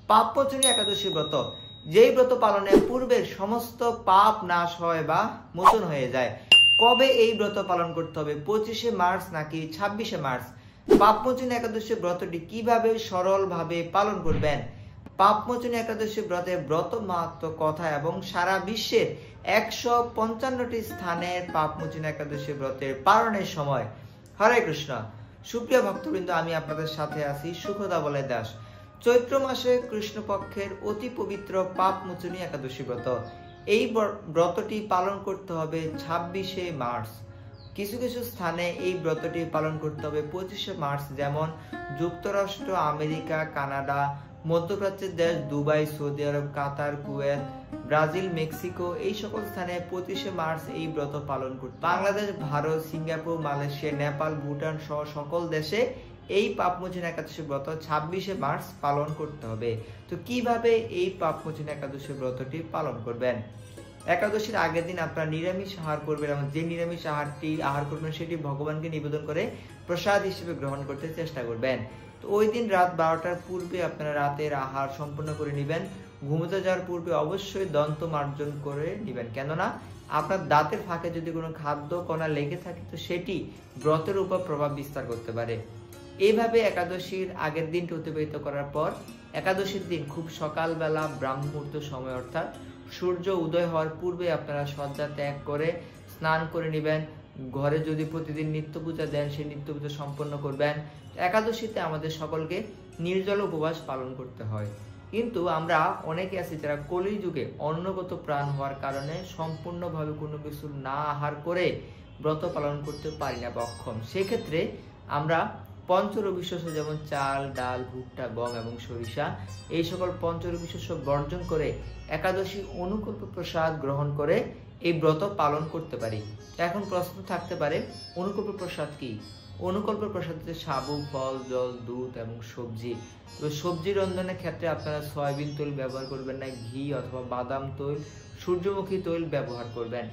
পাপমোচনী একাদশী ব্রত, যেই ব্রত পালনে পূর্বের সমস্ত পাপ নাশ হয় বা মোচন হয়ে যায়। কবে এই ব্রত পালন করতে হবে, 25শে মার্চ নাকি 26শে মার্চ? পাপমোচনী একাদশী ব্রতটি কিভাবে সরলভাবে পালন করবেন? পাপমোচনী একাদশী ব্রতের ব্রত মাহাত্ম্য কথা এবং সারা বিশ্বের 155টি স্থানের পাপমোচনী একাদশী ব্রতের পালনের সময়। হরে কৃষ্ণ। সুপ্রিয় ভক্তবৃন্দ, আমি আপনাদের সাথে আছি সুখদা বলাই দাস। চৈত্র মাসে কৃষ্ণপক্ষের অতি পবিত্র পাপমোচনী একাদশী ব্রত, এই ব্রতটি পালন করতে হবে 26শে মার্চ। কিছু কিছু স্থানে এই ব্রতটি পালন করতে হবে 25শে মার্চ, যেমন যুক্তরাষ্ট্র, আমেরিকা, কানাডা, মধ্যপ্রাচ্যের দেশ দুবাই, সৌদি আরব, কাতার, কুয়েত, ব্রাজিল, মেক্সিকো, এই সকল স্থানে 25শে মার্চ এই ব্রত পালন করতে। বাংলাদেশ, ভারত, সিঙ্গাপুর, মালয়েশিয়া, নেপাল, ভুটান সহ সকল দেশে এই পাপমোচনী একাদশী ব্রত 26শে মার্চ পালন করতে হবে। তো কিভাবে এই পাপমোচনী একাদশী ব্রতটি পালন করবেন? একাদশীর আগের দিন আপনারা নিরামিষ আহার করবেন এবং যে নিরামিষ আহার করবেন সেটি ভগবানকে নিবেদন করে প্রসাদ হিসেবে গ্রহণ করতে চেষ্টা করবেন। তো ওই দিন রাত 12টার পূর্বে আপনারা রাতের আহার সম্পূর্ণ করে নেবেন। ঘুমোতে যাওয়ার পূর্বে অবশ্যই দন্ত মার্জন করে নেবেন, কেননা আপনার দাঁতের ফাঁকে যদি কোনো খাদ্য কণা লেগে থাকে তো সেটি ব্রতের উপর প্রভাব বিস্তার করতে পারে। এইভাবে একাদশীর আগের দিনটি অতিবাহিত করার পর একাদশীর দিন খুব সকালবেলা ব্রাহ্ম মুহূর্ত সময়, অর্থাৎ সূর্য উদয় হওয়ার পূর্বে আপনারা শয্যা ত্যাগ করে স্নান করে নেবেন। ঘরে যদি প্রতিদিন নিত্য পূজা দেন সেই নিত্য পূজা সম্পন্ন করবেন। একাদশীতে আমাদের সকলকে নির্জল উপবাস পালন করতে হয়, কিন্তু আমরা অনেকে আছি যারা কলি যুগে অন্নগত প্রাণ হওয়ার কারণে সম্পূর্ণভাবে কোনো কিছু না আহার করে ব্রত পালন করতে পারি না বা অক্ষম। সেক্ষেত্রে আমরা পঞ্চরবি শস্য যেমন চাল, ডাল, ভুট্টা, গম এবং সরিষা, এই সকল পঞ্চরবি শস্য বর্জন করে একাদশী অনুকল্প প্রসাদ গ্রহণ করে এই ব্রত পালন করতে পারি। এখন প্রশ্ন থাকতে পারে, অনুকল্প প্রসাদ কি? অনুকল্প প্রসাদ হচ্ছে সাবু, ফল, জল, দুধ এবং সবজি। তো সবজি রন্ধনের ক্ষেত্রে আপনারা সয়াবিন তেল ব্যবহার করবেন না, ঘি অথবা বাদাম তেল, সূর্যমুখী তেল ব্যবহার করবেন।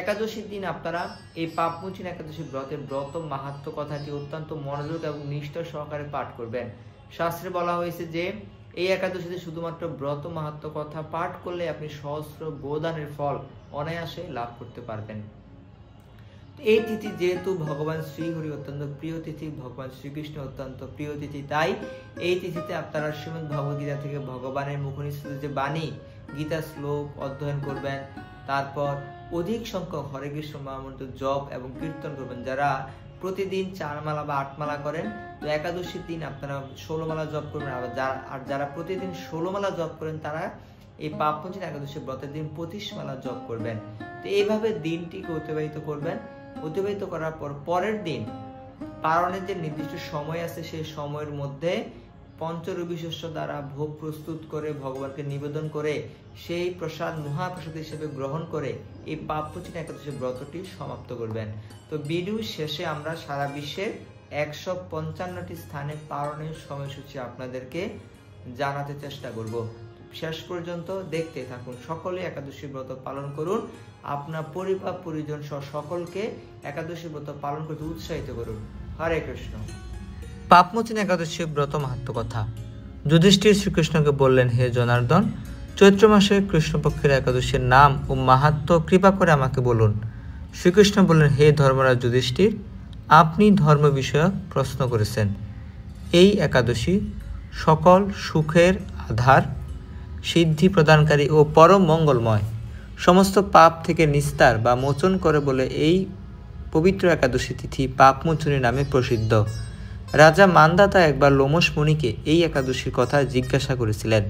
একাদশীর দিন আপনারা এই পাপমোচনী একাদশী ব্রতের ব্রত মাহাত্ম্য কথাটি অত্যন্ত মনোযোগ এবং নিষ্ঠা সহকারে পাঠ করবেন। শাস্ত্রে বলা হয়েছে যে এই একাদশীতে শুধুমাত্র ব্রত মাহাত্ম্য কথা পাঠ করলে আপনি সহস্র গোদানের ফল অনায়াসে লাভ করতে পারবেন। এই তিথি যেহেতু ভগবান শ্রীহরি অত্যন্ত প্রিয় তিথি, ভগবান শ্রীকৃষ্ণ অত্যন্ত প্রিয় তিথি, তাই এই তিথিতে আপনারা শ্রীমদ্ ভগবদ্গীতা থেকে ভগবানের মুখনিসৃত যে বাণী, গীতা শ্লোক অধ্যয়ন করবেন। তারপর অধিক সংখ্যক হরে কৃষ্ণ মহামন্ত্র জপ এবং কীর্তন করবেন। যারা প্রতিদিন 4 মালা বা 8 মালা করেন, তো একাদশীর দিন আপনারা 16 মালা জপ করবেন। আর যারা প্রতিদিন 16 মালা জপ করেন তারা এই পাপমোচনী একাদশী ব্রতের দিন 25 মালা জপ করবেন। তো এইভাবে দিনটিকে অতিবাহিত করবেন। অতিবাহিত করার পর পরের দিন পালনের যে নির্দিষ্ট সময় আছে সেই সময়ের মধ্যে পঞ্চরবি শস্য দ্বারা ভোগ প্রস্তুত করে ভগবানকে নিবেদন করে সেই প্রসাদ মহাপ্রসাদ হিসেবে গ্রহণ করে এই পাপমোচনী একাদশী ব্রতটি সমাপ্ত করবেন। তো ভিডিও শেষে আমরা সারা বিশ্বের 155টি স্থানে পালনের সময়সূচি আপনাদেরকে জানাতে চেষ্টা করব। শেষ পর্যন্ত দেখতে থাকুন। সকলে একাদশী ব্রত পালন করুন। আপনার পরিবার পরিজন সহ সকলকে একাদশী ব্রত পালন করতে উৎসাহিত করুন। হরে কৃষ্ণ। পাপমোচনী একাদশী ব্রত মাহাত্ম্য কথা। যুধিষ্ঠির শ্রীকৃষ্ণকে বললেন, হে জনার্দন, চৈত্র মাসে কৃষ্ণপক্ষের একাদশীর নাম ও মাহাত্ম্য কৃপা করে আমাকে বলুন। শ্রীকৃষ্ণ বললেন, হে ধর্মরাজ যুধিষ্ঠির, আপনি ধর্ম বিষয়ক প্রশ্ন করেছেন। এই একাদশী সকল সুখের আধার, সিদ্ধি প্রদানকারী ও পরম মঙ্গলময়, সমস্ত পাপ থেকে নিস্তার বা মোচন করে বলে এই পবিত্র একাদশী তিথি পাপমোচনী নামে প্রসিদ্ধ। রাজা মান্ধাতা একবার লোমশ মুনিকে এই একাদশীর কথা জিজ্ঞাসা করেছিলেন।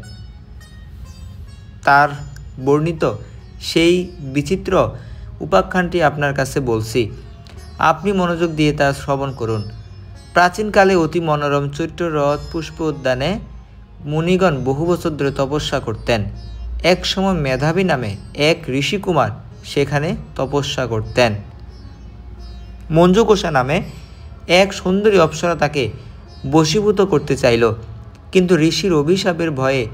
তার বর্ণিত সেই বিচিত্র উপাখ্যানটি আপনার কাছে বলছি, আপনি মনোযোগ দিয়ে তা শ্রবণ করুন। প্রাচীনকালে অতি মনোরম চৈত্র হ্রদ পুষ্প উদ্যানে মুনিগণ বহু বছর ধরে তপস্যা করতেন। এক সময় মেধাবী নামে এক ঋষিকুমার সেখানে তপস্যা করতেন। মঞ্জুকোষা নামে এক সুন্দরী অপ্সরা তাকে বশীভূত করতে চাইল, কিন্তু ঋষির অভিশাপের ভয়ে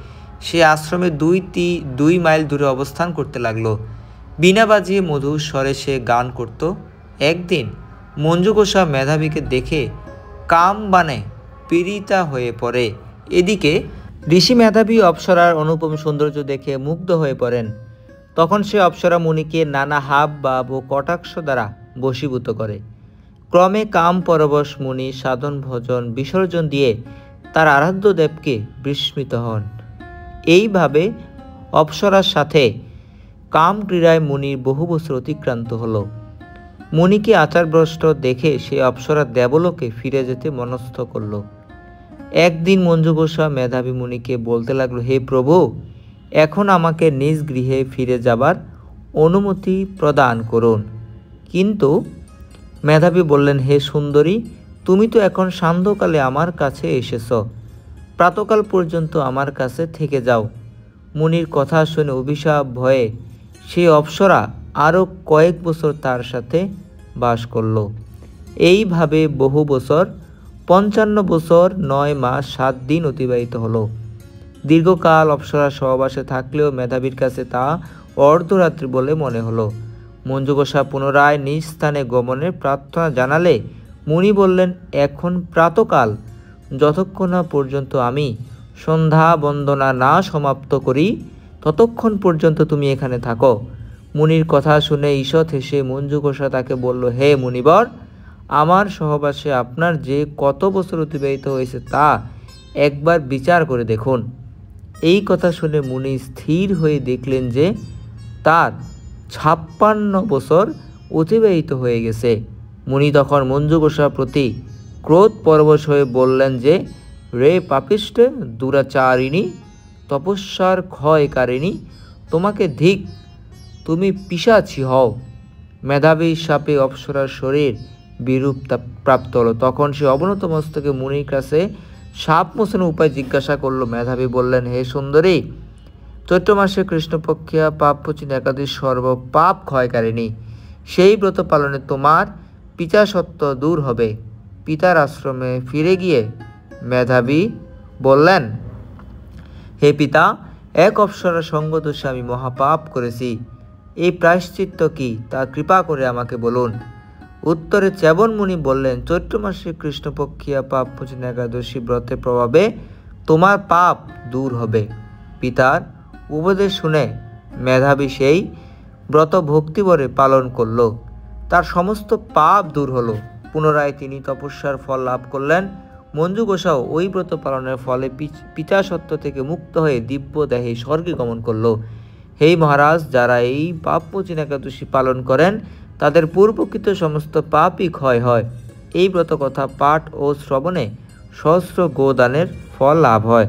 সে আশ্রমে 2 মাইল দূরে অবস্থান করতে লাগলো। বীণা বাজিয়ে মধুর স্বরে সে গান করত। একদিন মঞ্জুকোষা মেধাবীকে দেখে কাম বানে পীড়িতা হয়ে পড়ে। এদিকে ঋষি মেধাবী অপ্সরার অনুপম সৌন্দর্য দেখে মুগ্ধ হয়ে পড়েন। তখন সে অপ্সরা মুনিকে নানা হাব ভাব ও কটাক্ষ দ্বারা বশীভূত করে। ক্রমে কাম পরবশ মুনি সাধন ভজন বিসর্জন দিয়ে তার আরাধ্য দেবকে বিস্মিত হন। এইভাবে অপ্সরার সাথে কাম ক্রীড়ায় মুনির বহু বছর অতিক্রান্ত হল। মুনিকে আচারভ্রষ্ট দেখে সে অপ্সরা দেবলোকে ফিরে যেতে মনস্থ করল। একদিন মঞ্জুঘোষা মেধাবী মুনিকে বলতে লাগলো, হে প্রভু, এখন আমাকে নিজ গৃহে ফিরে যাবার অনুমতি প্রদান করুন। কিন্তু মেধাবী বললেন, হে সুন্দরী, তুমি তো এখন সান্ধ্যকালে আমার কাছে এসেছ, প্রাতকাল পর্যন্ত আমার কাছে থেকে যাও। মুনির কথা শুনে অভিশাপ ভয়ে সে অপ্সরা আরও কয়েক বছর তার সাথে বাস করল। এইভাবে বহু বছর 55 বছর 9 মাস 7 দিন অতিবাহিত হলো। দীর্ঘকাল অপ্সরা সহবাসে থাকলেও মেধাবীর কাছে তা অর্ধরাত্রি বলে মনে হলো। মঞ্জুঘোষা পুনরায় নিজ স্থানে গমনের প্রার্থনা জানালে মুনি বললেন, এখন প্রাতকাল, যতক্ষণ না পর্যন্ত আমি সন্ধ্যা বন্দনা না সমাপ্ত করি ততক্ষণ পর্যন্ত তুমি এখানে থাকো। মুনির কথা শুনে ঈষৎ হেসে মঞ্জুঘোষা তাকে বলল, হে মুনিবর, আমার সহবাসে আপনার যে কত বছর অতিবাহিত হয়েছে তা একবার বিচার করে দেখুন। এই কথা শুনে মুনি স্থির হয়ে দেখলেন যে তার 56 বছর অতিবাহিত হয়ে গেছে। মুনি তখন মঞ্জুঘোষার প্রতি ক্রোধ পরবশ হয়ে বললেন যে, রে পাপিষ্ঠে, দুরাচারিণী, তপস্যার ক্ষয়কারিণী, তোমাকে ধিক, তুমি পিশাচী হও। মেধাবী সাপে অপ্সরার শরীর বিরূপ প্রাপ্ত হলো। তখন সে অবনত মস্তকে মুনির কাছে সাপ মোচনের উপায় জিজ্ঞাসা করল। মেধাবী বললেন, হে সুন্দরী, চৈত্র মাসে কৃষ্ণপক্ষিয়া পাপমোচনী একাদশী সর্ব পাপ ক্ষয়কারিণী। সেই ব্রত পালনে তোমার পিতাসত্ব দূর হবে। পিতার আশ্রমে ফিরে গিয়ে মেধাবী বললেন, হে পিতা, এক অপ্সরা সঙ্গদোষে আমি মহাপাপ করেছি। এই প্রায়শ্চিত্ত কি তা কৃপা করে আমাকে বলুন। উত্তরে চ্যবন মুনি বললেন, চৈত্র মাসে কৃষ্ণপক্ষিয়া পাপমোচনী একাদশী ব্রতের প্রভাবে তোমার পাপ দূর হবে। পিতার উপদেশ শুনে মেধাবী সেই ব্রত ভক্তিভরে পালন করল। তার সমস্ত পাপ দূর হলো। পুনরায় তিনি তপস্যার ফল লাভ করলেন। মঞ্জুঘোষাও ওই ব্রত পালনের ফলে পিতাসত্ব থেকে মুক্ত হয়ে দিব্য দেহে স্বর্গে গমন করল। হে মহারাজ, যারা এই পাপমোচনী একাদশী পালন করেন তাদের পূর্বকৃত সমস্ত পাপই ক্ষয় হয়। এই ব্রত কথা পাঠ ও শ্রবণে সহস্র গোদানের ফল লাভ হয়।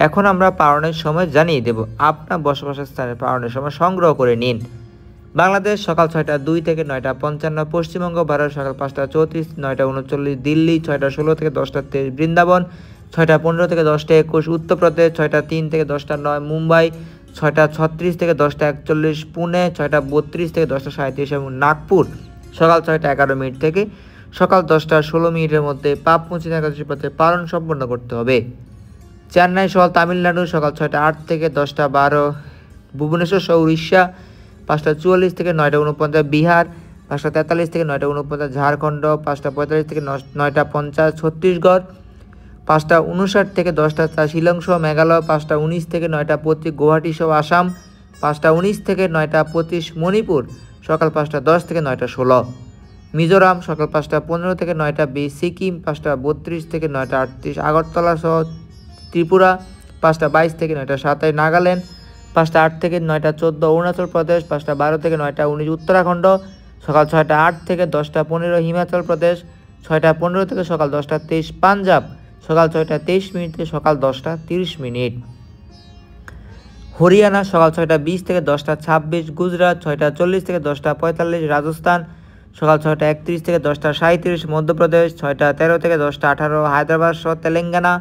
এখন আমরা পালনের সময় জানিয়ে দেব। আপনার বসবাসের স্থানে পালনের সময় সংগ্রহ করে নিন। বাংলাদেশ সকাল 6টা 2 থেকে 9টা 55, পশ্চিমবঙ্গ ভারত সকাল 5টা 34, 9টা 39, দিল্লি 6টা 16 থেকে 10টা 23, বৃন্দাবন 6টা 15 থেকে 10টা 21, উত্তরপ্রদেশ 6টা 3 থেকে 10টা 9, মুম্বাই 6টা 36 থেকে 10টা 41, পুনে 6টা 32 থেকে 10টা 37 এবং নাগপুর সকাল 6টা 11 মিনিট থেকে সকাল 10টা 16 মিনিটের মধ্যে পাপমোচনী একাদশী ব্রতের পালন সম্পন্ন করতে হবে। চেন্নাই সহ তামিলনাড়ু সকাল 6টা 8 থেকে 10টা 12, ভুবনেশ্বর সহ উড়িষ্যা 5টা 44 থেকে 9টা 49, বিহার 5টা 43 থেকে 9টা 49, ঝাড়খণ্ড 5টা 45 থেকে 9টা 50, ছত্তিশগড় 5টা 59 থেকে 10টা 4, শিলং সহ মেঘালয় 5টা 19 থেকে 9টা 25, গুয়াহাটি সহ আসাম 5টা 19 থেকে 9টা 25, মণিপুর সকাল 5টা 10 থেকে 9টা 16, মিজোরাম সকাল 5টা 15 থেকে 9টা 20, সিকিম 5টা 32 থেকে 9টা 38, আগরতলা সহ ত্রিপুরা 5টা 22 থেকে 9টা 27, নাগাল্যান্ড 5টা 8 থেকে 9টা 14, অরুণাচল প্রদেশ 5টা 12 থেকে 9টা 19, উত্তরাখণ্ড সকাল 6টা 8 থেকে 10টা 15, হিমাচল প্রদেশ 6টা 15 থেকে সকাল 10টা 23, পাঞ্জাব সকাল 6টা 23 মিনিট থেকে সকাল 10টা 30 মিনিট, হরিয়ানা সকাল 6টা 20 থেকে 10টা 26, গুজরাট 6টা 40 থেকে 10টা 45, রাজস্থান সকাল 6টা 31 থেকে 10টা 37, মধ্যপ্রদেশ 6টা 13 থেকে 10টা 18, হায়দ্রাবাদ সহ তেলেঙ্গানা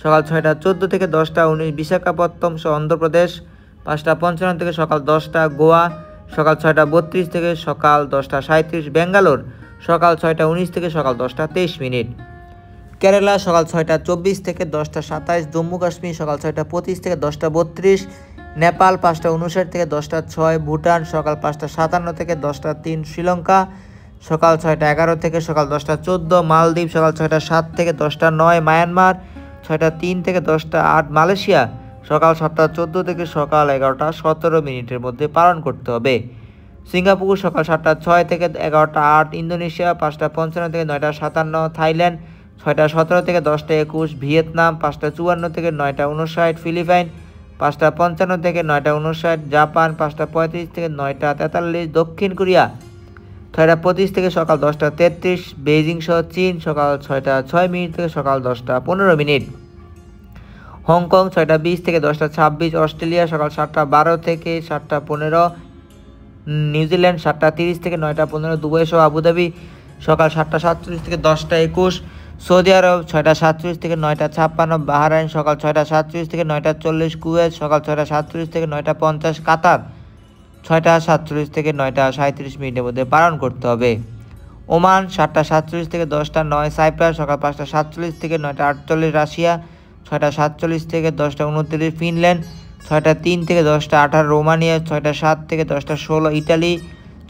সকাল 6টা 14 থেকে 10টা 19, বিশাখাপত্তনম সহ অন্ধ্রপ্রদেশ 5টা 55 থেকে সকাল 10টা, গোয়া সকাল 6টা 32 থেকে সকাল 10টা 37, ব্যাঙ্গালোর সকাল 6টা 19 থেকে সকাল 10টা 23 মিনিট, কেরালা সকাল 6টা 24 থেকে 10টা 27, জম্মু কাশ্মীর সকাল 6টা 25 থেকে 10টা 32, নেপাল 5টা 59 থেকে 10টা 6, ভুটান সকাল 5টা 57 থেকে 10টা 3, শ্রীলঙ্কা সকাল 6টা 11 থেকে সকাল 10টা 14, মালদ্বীপ সকাল 6টা 7 থেকে 10টা 9, মায়ানমার 6টা 3 থেকে 10টা 8, মালয়েশিয়া সকাল 7:14 থেকে সকাল 11:17 মধ্যে পালন করতে হবে। সিঙ্গাপুর সকাল 7:06 থেকে 11:08, ইন্দোনেশিয়া 5:55 থেকে 9:57, থাইল্যান্ড 6:17 থেকে 10:21, ভিয়েতনাম 5:54 থেকে 9:59, ফিলিপাইন 5:55 থেকে 9:59, জাপান 5:35 থেকে 9:43, দক্ষিণ কোরিয়া 6:25 থেকে সকাল 10:33, বেইজিং সহ চীন সকাল 6:06 থেকে সকাল 10:15, হংকং 6:20 থেকে 10:26, অস্ট্রেলিয়া সকাল 7:12 থেকে 7:15, নিউজিল্যান্ড 7:30 থেকে 9:15, দুবাই সহ আবুধাবি সকাল 7:47 থেকে 10:21, সৌদি আরব 6:47 থেকে 9:56, বাহরাইন সকাল 6:47 থেকে 9:40, কুয়েত সকাল 6:47 থেকে 9:50, কাতার 6:47 থেকে 9:37 মধ্যে পালন করতে হবে। ওমান 7:47 থেকে 10:09, সাইপ্রাস সকাল 5:47 থেকে 9:48, রাশিয়া 6:47 থেকে 10:29, ফিনল্যান্ড 6:03 থেকে 10:18, রোমানিয়া 6:07 থেকে 10:16, ইটালি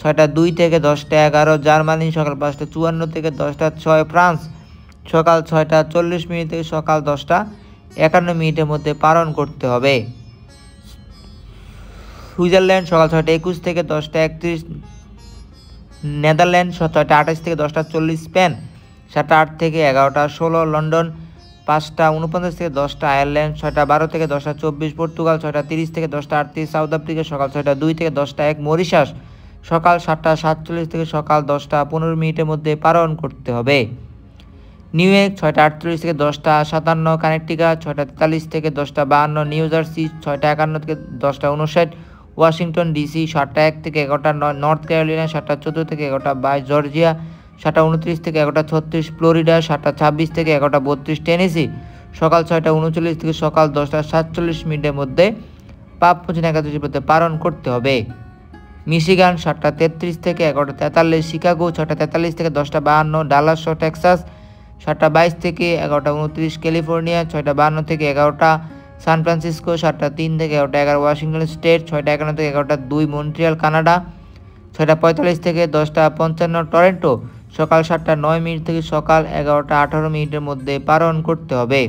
6:02 থেকে 10:11, জার্মানি সকাল 5:54 থেকে 10:06, ফ্রান্স সকাল 6:40 থেকে সকাল 10:51 মধ্যে পালন করতে হবে। সুইজারল্যান্ড সকাল 6:21 থেকে 10:31, নেদারল্যান্ড 6:28 থেকে 10:40, স্পেন 7:08 থেকে 11:16, লন্ডন 5:49 থেকে 10টা, আয়ারল্যান্ড 6:12 থেকে 10:24, পর্তুগাল 6:30 থেকে 10:38, সাউথ আফ্রিকা সকাল 6:02 থেকে 10:01, মরিশাস সকাল 7:47 থেকে সকাল 10:15 মধ্যে পালন করতে হবে। নিউ ইয়র্ক 6:48 থেকে 10:57, কানেকটিকাট 6:43 থেকে 10:52, নিউ জার্সি 6:51 থেকে 10:59, ওয়াশিংটন ডিসি 7:01 থেকে 11:09, নর্থ ক্যারোলিনা 7:14 থেকে 11:22, জর্জিয়া 7:29 থেকে 11:36, ফ্লোরিডা 7:26 থেকে 11:32, টেনেসি সকাল 6:39 থেকে সকাল 10:47 মধ্যে পাপ মোচন একাদশীর মধ্যে পালন করতে হবে। মিশিগান 7:33 থেকে 11:43, শিকাগো 6:43 থেকে 10:52, ডালাস টেক্সাস 7:22 থেকে 11:29, ক্যালিফোর্নিয়া 6:52 থেকে 11টা, সান ফ্রান্সিসকো 7:03 থেকে 11:11, ওয়াশিংটন স্টেট 6:51 থেকে 11:02, মন্ট্রিয়াল কানাডা 6:45 থেকে 10:55, টরন্টো সকাল 7:09 থেকে সকাল 11:18 মধ্যে পালন করতে হবে।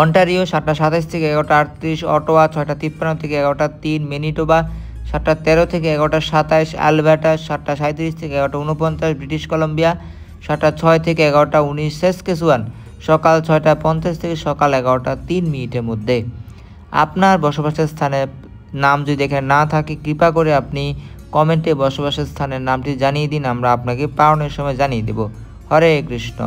অন্টারিও 7:27 থেকে 11:38, অটোয়া 6:53 থেকে 11:03, ম্যানিটোবা 7:13 থেকে 11:27, আলবার্টা 7:37 থেকে 11:49, ব্রিটিশ কলম্বিয়া 7:06 থেকে 11:19, সেসকেচুয়ান সকাল 6:50 থেকে সকাল 11:03 মধ্যে। আপনার বসবাসের স্থানের নাম যদি এখানে না থাকে, কৃপা করে আপনি কমেন্টে বসবাসের স্থানের নামটি জানিয়ে দিন, আমরা আপনাকে পালনের সময় জানিয়ে দেব। হরে কৃষ্ণ।